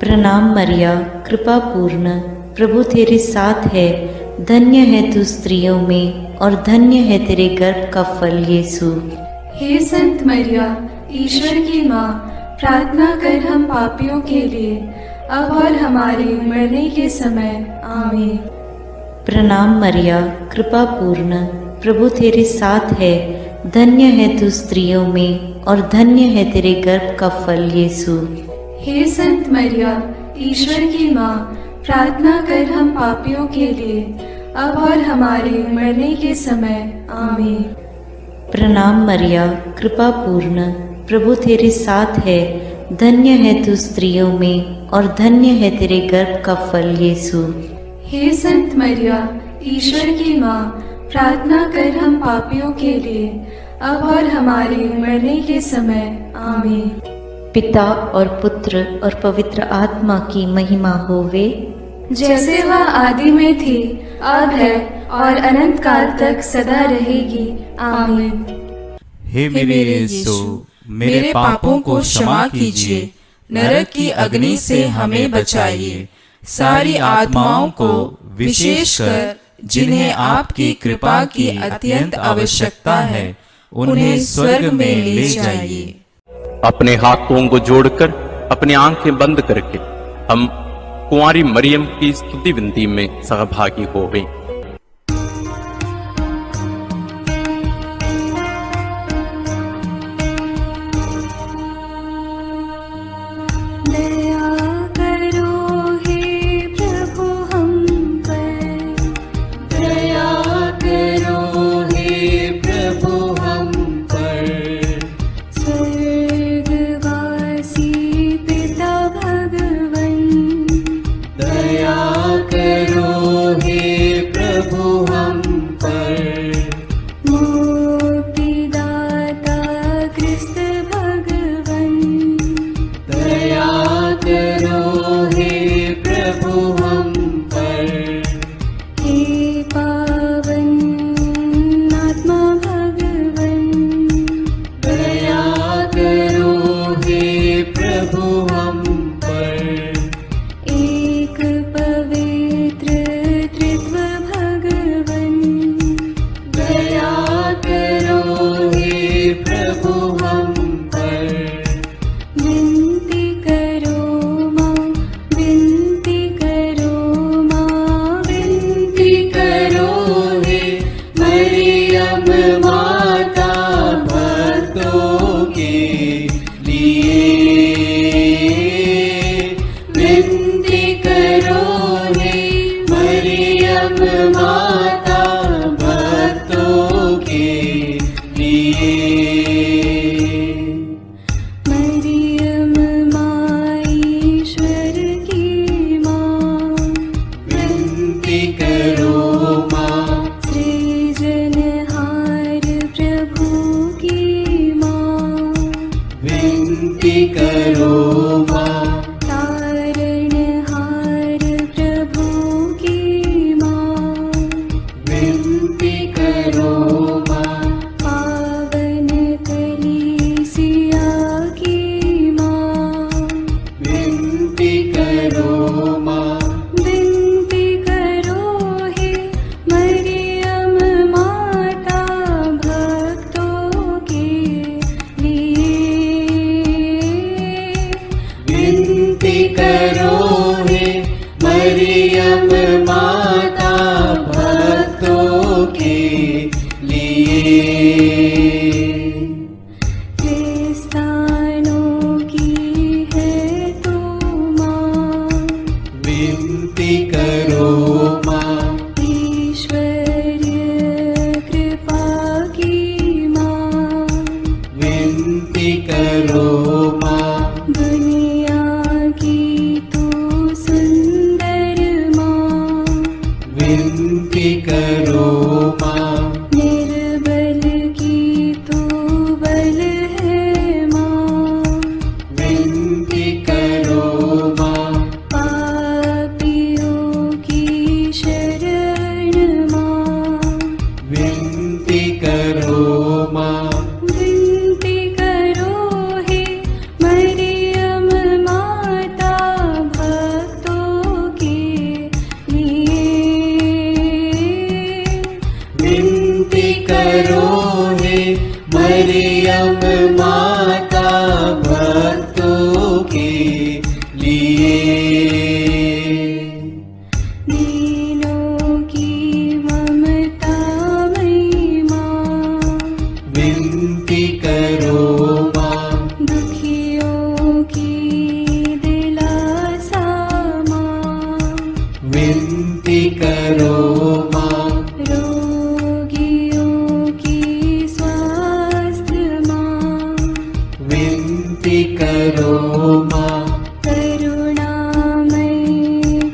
S7: प्रणाम मरिया, कृपा पूर्ण, प्रभु तेरे साथ है, धन्य है तू स्त्रियों में और धन्य है तेरे गर्भ का फल यीशु।
S2: हे संत मरिया, ईश्वर की माँ, प्रार्थना कर हम पापियों के लिए अब और हमारे मरने के समय। आमीन।
S7: प्रणाम मरिया, कृपा पूर्ण, प्रभु तेरे साथ है, धन्य है तू स्त्रियों में और धन्य है तेरे गर्भ का फल यीशु।
S2: हे संत मरिया, ईश्वर की माँ, प्रार्थना कर हम पापियों के लिए अब और हमारे मरने के समय। आमीन।
S7: प्रणाम मरिया, कृपा पूर्ण, प्रभु तेरे साथ है, धन्य है तू स्त्रियों में और धन्य है तेरे गर्भ का फल यीशु।
S2: हे संत मरिया, ईश्वर की माँ, प्रार्थना कर हम पापियों के लिए अब और हमारे मरने के समय। आमीन।
S7: पिता और पुत्र और पवित्र आत्मा की महिमा होवे,
S2: जैसे वह आदि में थी, अब है और अनंत काल तक सदा रहेगी। आमीन।
S8: हे मेरे यीशु, मेरे पापों को क्षमा कीजिए, नरक की अग्नि से हमें बचाइए, सारी आत्माओं को विशेषकर जिन्हें आपकी कृपा की अत्यंत आवश्यकता है, उन्हें स्वर्ग में ले जाइए।
S1: अपने हाथों को जोड़कर अपनी आंखें बंद करके हम कुंवारी मरियम की स्तुति विनती में सहभागी होवें।
S2: दया
S8: प्रभु हम पर।
S2: मुक्तिदाता कृष्ण भगवन
S8: दया करो हे प्रभु हम पर।
S2: हे पावन आत्मा भगवन
S8: दया करो हे प्रभु हम पर।
S2: एक पवित्र त्रित्व भगवन
S8: दया करो हे प्रभु हम पर।
S2: विनती करो माँ, विनती करो माँ,
S8: विनती करो हे मरियम माता भक्तों के लिए। विनती करो हे मरियम माता भक्तों के लिए।
S2: मरियम माँ ईश्वर की माँ,
S8: विनती करो माँ।
S2: सृजनहार प्रभु की माँ,
S8: विनती करो माँ।
S2: तारणहार प्रभु की माँ,
S8: विनती करो माँ।
S2: पावन कलीसिया की माँ,
S8: विनती करो माँ।
S2: विनती करो हे मरियम माता भक्तों के लिए।
S8: विनती करो हे मरियम माता भक्तों के लिए।
S2: क्रिस्तानों की है तू माँ,
S8: विनती करो माँ।
S2: ईश्वरीय कृपा की माँ,
S8: विनती करो माँ।
S2: दुनिया की तू सुंदर माँ,
S8: विनती करो माँ।
S2: निर्बल की तू बल है माँ,
S8: विनती करो माँ।
S2: पापियों की शरण माँ,
S8: विनती करो माँ।
S2: विनती करो हे मरियम माता भक्तों के लिए।
S8: विनती करो हे मरियम माता भक्तों के लिए।
S2: दीनों की ममता मई माँ,
S8: विनती करो माँ।
S2: दुखियों की दिलासा माँ,
S8: विनती करो माँ।
S2: रोगियों की स्वास्थ्य माँ,
S8: विनती करो माँ।
S2: करुणामयी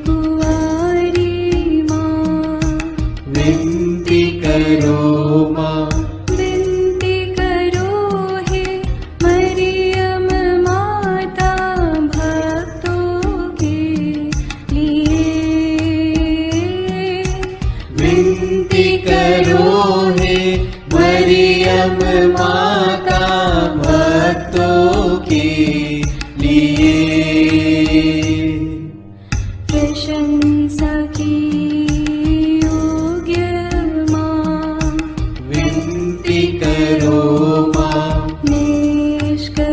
S2: कुंवारी माँ,
S8: विनती करो माँ।
S2: विनती करो हे मरियम माता भक्तों के लिए।
S8: विनती करो हे मरियम माता भक्तों के लिए।
S2: प्रशंसा की योग्य माँ,
S8: विनती करो माँ।
S2: निष्कलंक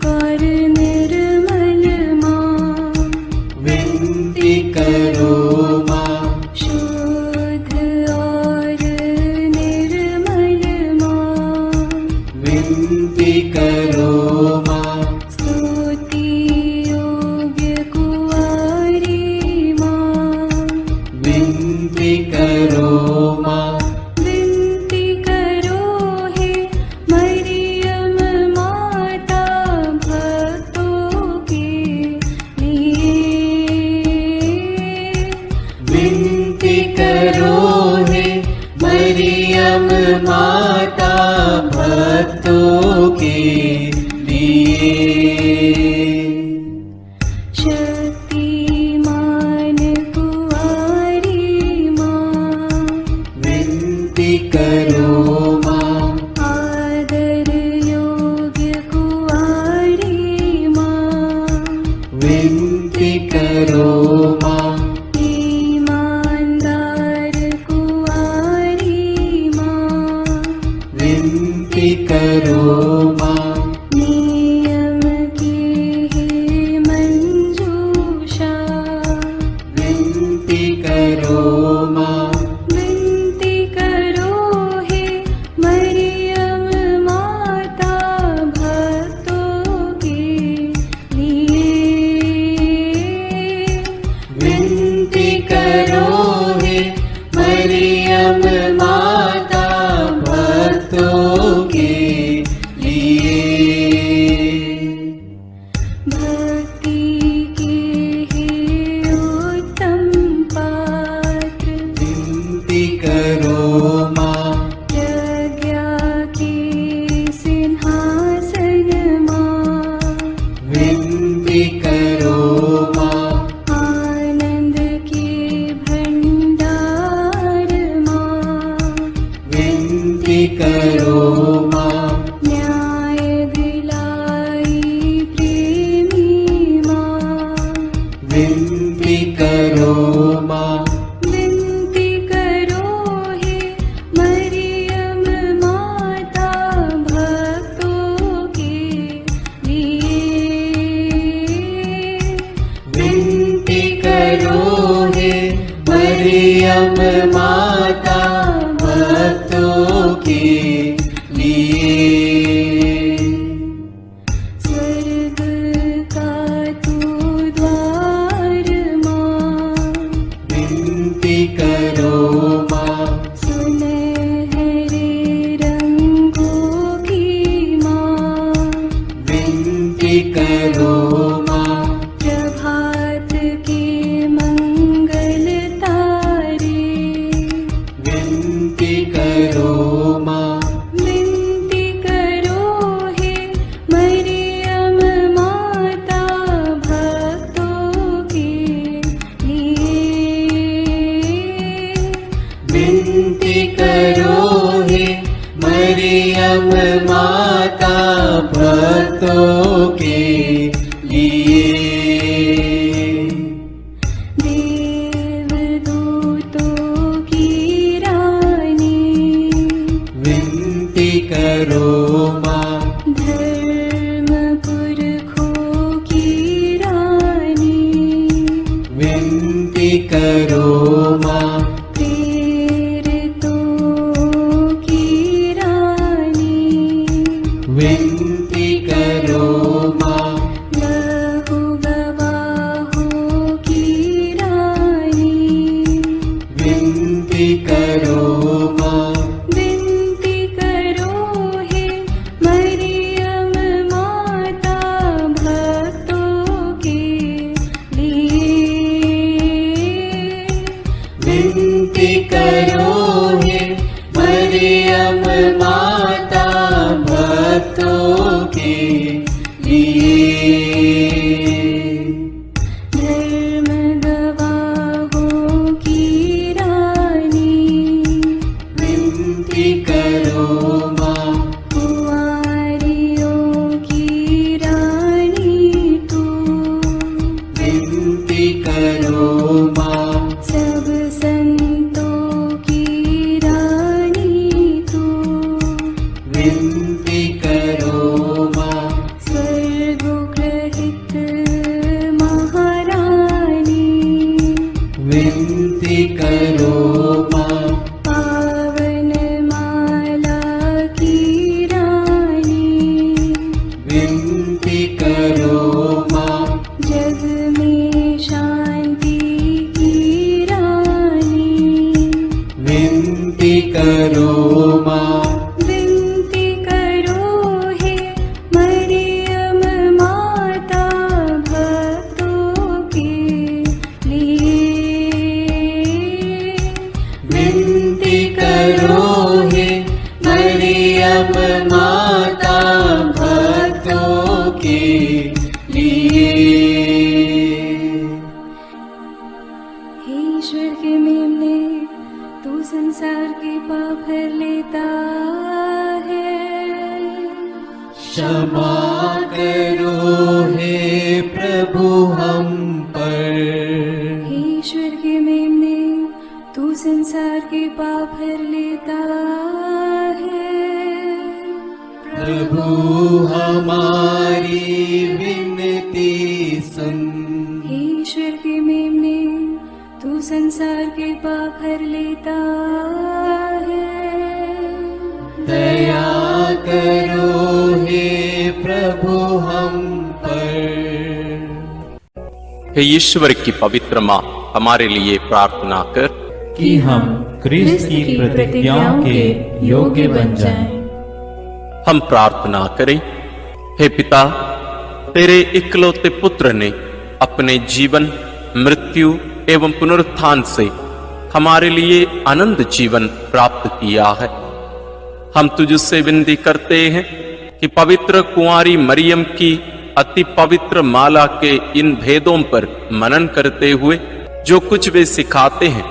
S2: और निर्मल माँ,
S8: विनती करो माँ।
S2: शुद्ध और निर्मल माँ,
S8: विनती करो माँ।
S2: स्तुति
S8: मरियम माता भक्तों के लिए।
S2: भक्ति के हे उत्तम पात्र,
S8: विनती करो माँ,
S2: प्रज्ञा के सिंहासन माँ,
S8: विनती करो माँ,
S2: आनंद के भंडार माँ,
S8: विनती करो माँ,
S2: न्याय दिलाई प्रेमी माँ,
S8: विनती करो माँ,
S2: विनती करो हे मरियम माता भक्तों के लिए।
S8: विनती करो हे मरियम माता भक्तों के लिए।
S2: स्वर्ग का तू द्वार माँ,
S8: विनती करो माँ,
S2: सुनहरे रंगों की माँ,
S8: विनती करो माँ,
S2: प्रभात के मंगल तारे,
S8: विनती करो माँ,
S2: विनती करो हे मरियम माता भक्तों के लिए।
S8: विनती करो हे मरियम माता भक्तों के लिए।
S2: देवदूतों की रानी,
S8: विनती करो माँ,
S2: धर्म पुरखों की रानी,
S8: विनती करो माँ,
S2: प्रेरितों की रानी,
S8: विनती करो माँ,
S2: लहू गवाहों की रानी,
S8: विनती करो माँ,
S2: विनती करो हे मरियम माता भक्तों के लिए।
S8: विनती करो हे मरियम माता भक्तों के लिए।
S2: धर्म गवाहों की रानी,
S8: विनती करो माँ,
S2: कुंवारियों की रानी तू,
S8: विनती करो माँ,
S2: सब संतों की रानी तू,
S8: विनती करो माँ,
S2: स्वर्गोग्रहित महारानी,
S8: विनती करो माँ,
S2: पावन माला की रानी,
S8: विनती करो माँ,
S2: जग में शांति की रानी,
S8: विनती करो माँ,
S2: विनती करो हे मरियम माता भक्तों के लिए।
S8: विनती करो हे मरियम माता भक्तों के लिए।
S2: हे ईश्वर के मेमने, तू संसार के पाप हर लेता है।
S8: क्षमा करो हे प्रभु हम पर,
S2: हे ईश्वर के मेमने, तू संसार के पाप हर लेता है।
S8: प्रभु हमारी विनती सुन,
S2: हे ईश्वर के मेमने, तू संसार के पाप हर लेता है।
S8: दया करो हे प्रभु हम पर।
S1: हे ईश्वर की पवित्र माँ, हमारे लिए प्रार्थना कर
S4: कि हम क्रिस्त की प्रतिज्ञाओं के योग्य बन जाएं।
S1: हम प्रार्थना करें। हे पिता, तेरे इकलौते पुत्र ने अपने जीवन, मृत्यु एवं पुनरुत्थान से हमारे लिए अनंत जीवन प्राप्त किया है। हम तुझसे विनती करते हैं कि पवित्र कुंवारी मरियम की अति पवित्र माला के इन भेदों पर मनन करते हुए जो कुछ वे सिखाते हैं,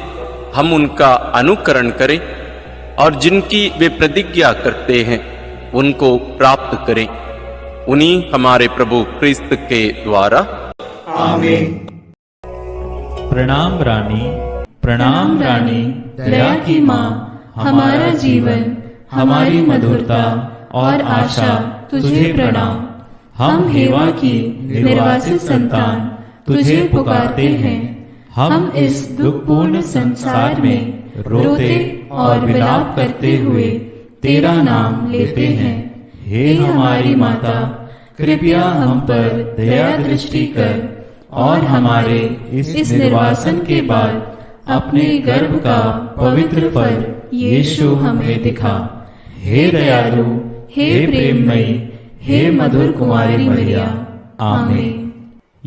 S1: हम उनका अनुकरण करें और जिनकी वे प्रतिज्ञा करते हैं उनको प्राप्त करें। उन्हीं हमारे प्रभु क्रिस्त के द्वारा।
S6: आमीन।
S4: प्रणाम रानी, प्रणाम रानी,
S2: दया की माँ, हमारा जीवन, हमारी मधुरता और आशा तुझे प्रणाम। हम हेवा की निर्वासित संतान तुझे पुकारते हैं। हम इस दुखपूर्ण संसार में रोते और विलाप करते हुए तेरा नाम लेते हैं। हे हमारी माता, कृपया हम पर दया दृष्टि कर और हमारे इस निर्वासन के बाद अपने गर्भ का पवित्र फल यीशु हमें दिखा। हे दयालु, हे प्रेममयी, हे मधुर कुमारी मरिया। आमीन।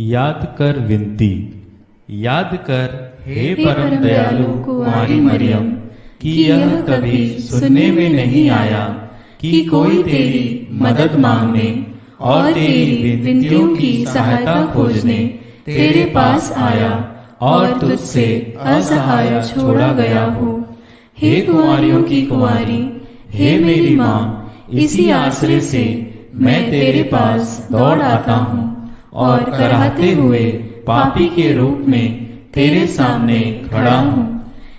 S4: याद कर विनती, याद कर हे परम दयालु कुमारी मरियम, कि यह कभी सुनने में नहीं आया कि कोई तेरी मदद मांगने और तेरी विनतियों की सहायता खोजने तेरे पास आया और तुझसे असहाय छोड़ा गया हो। हे कुंवारियों की कुंवारी, हे मेरी माँ, इसी आश्रय से मैं तेरे पास दौड़ आता हूँ और कराहते हुए पापी के रूप में तेरे सामने खड़ा हूँ।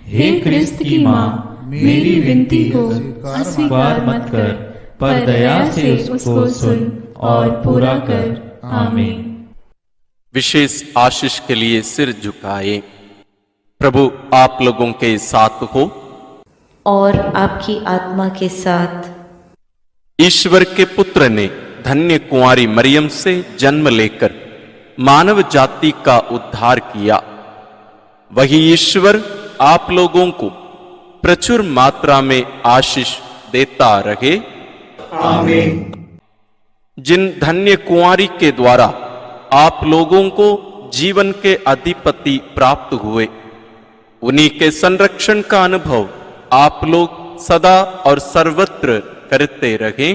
S4: हे क्रिस्त की माँ, मेरी विनती को अस्वीकार मत कर, पर दया से उसको सुन और पूरा कर। आमीन।
S1: विशेष आशीष के लिए सिर झुकाए। प्रभु आप लोगों के साथ हो
S11: और आपकी आत्मा के साथ।
S1: ईश्वर के पुत्र ने धन्य कुंवारी मरियम से जन्म लेकर मानव जाति का उद्धार किया। वही ईश्वर आप लोगों को प्रचुर मात्रा में आशीष देता रहे।
S6: आमीन।
S1: जिन धन्य कुंवारी के द्वारा आप लोगों को जीवन के अधिपति प्राप्त हुए, उन्हीं के संरक्षण का अनुभव आप लोग सदा और सर्वत्र करते रहे।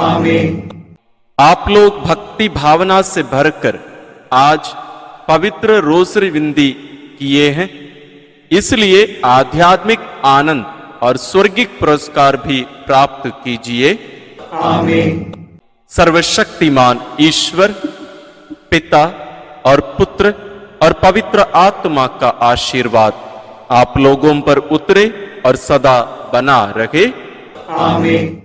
S6: आमीन।
S1: आप लोग भक्ति भावना से भरकर आज पवित्र रोसरी विंदी किए हैं, इसलिए आध्यात्मिक आनंद और स्वर्गिक पुरस्कार भी प्राप्त कीजिए।
S6: आमीन।
S1: सर्वशक्तिमान ईश्वर पिता और पुत्र और पवित्र आत्मा का आशीर्वाद आप लोगों पर उतरे और सदा बना रहे।
S6: आमीन।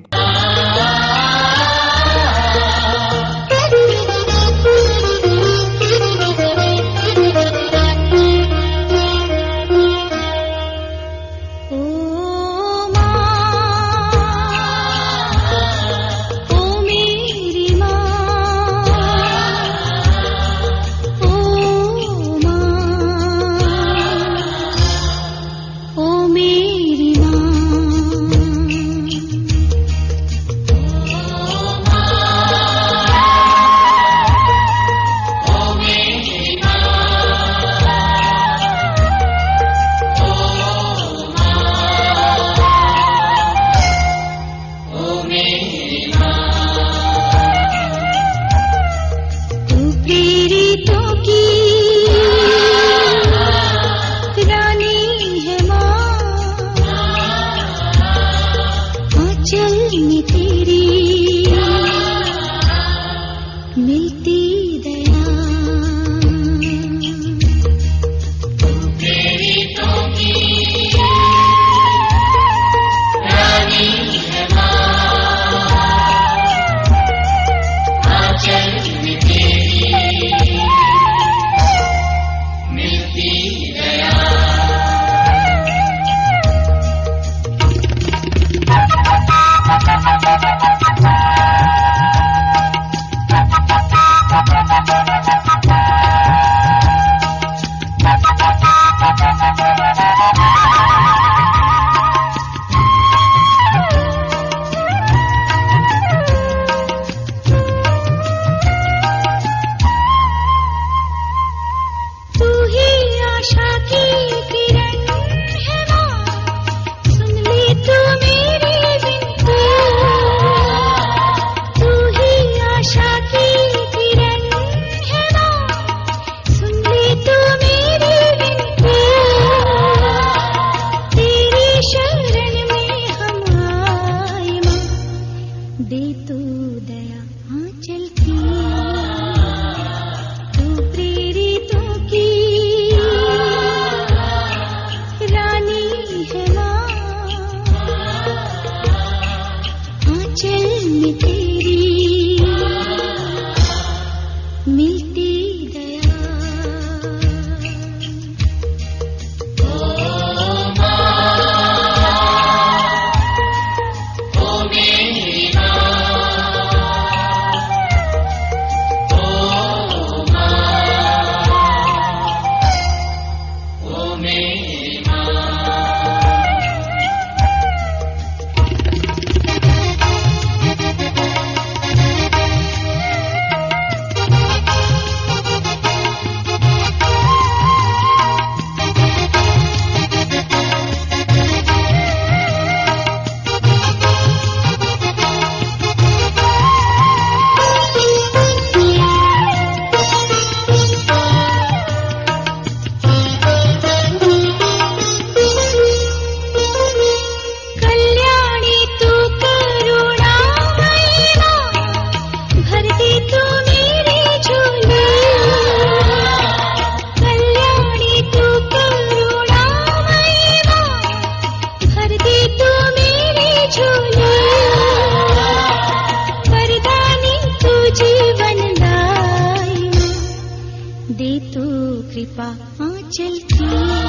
S12: कृपा आंचल की